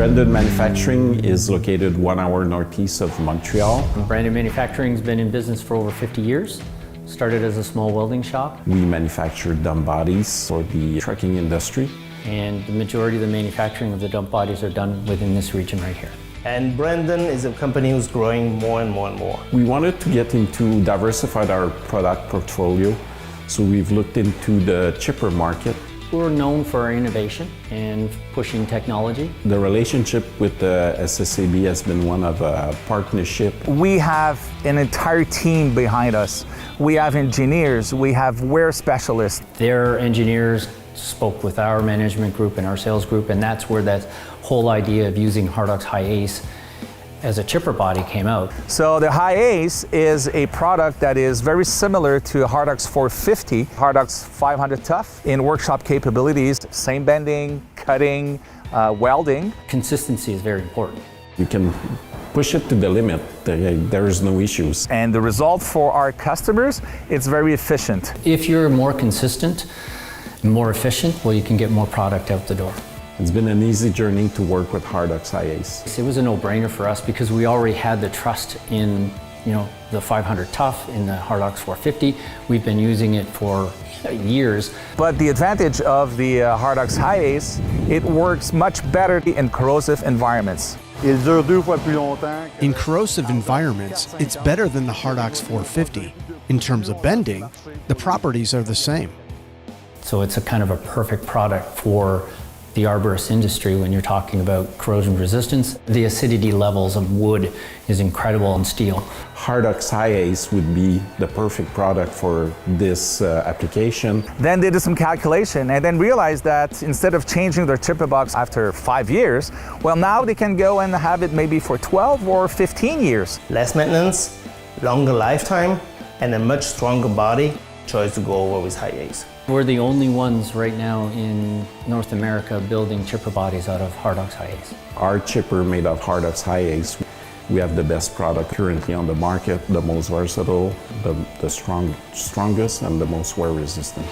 Brandon Manufacturing is located 1 hour northeast of Montreal. Brandon Manufacturing's been in business for over 50 years. Started as a small welding shop. We manufacture dump bodies for the trucking industry. And the majority of the manufacturing of the dump bodies are done within this region right here. And Brandon is a company who's growing more and more and more. We wanted to get into diversified our product portfolio, so we've looked into the chipper market. We're known for our innovation and pushing technology. The relationship with the SSAB has been one of a partnership. We have an entire team behind us. We have engineers, we have wear specialists. Their engineers spoke with our management group and our sales group, and that's where that whole idea of using Hardox HiAce as a chipper body came out. So the HiAce is a product that is very similar to Hardox 450, Hardox 500 Tough in workshop capabilities, same bending, cutting, welding. Consistency is very important. You can push it to the limit, there is no issues. And the result for our customers, it's very efficient. If you're more consistent and more efficient, well, you can get more product out the door. It's been an easy journey to work with Hardox HiAce. It was a no-brainer for us because we already had the trust in, the 500 Tough, in the Hardox 450. We've been using it for years. But the advantage of the Hardox HiAce, it works much better in corrosive environments. In corrosive environments, it's better than the Hardox 450. In terms of bending, the properties are the same. So it's a kind of a perfect product for the arborist industry when you're talking about corrosion resistance. The acidity levels of wood is incredible in steel. Hardox HiAce would be the perfect product for this application. Then they did some calculation and then realized that instead of changing their chipper box after 5 years, well, now they can go and have it maybe for 12 or 15 years. Less maintenance, longer lifetime, and a much stronger body. Choice to go over with HiAce. We're the only ones right now in North America building chipper bodies out of Hardox HiAce. Our chipper made of Hardox HiAce. We have the best product currently on the market, the most versatile, the strongest, and the most wear resistant.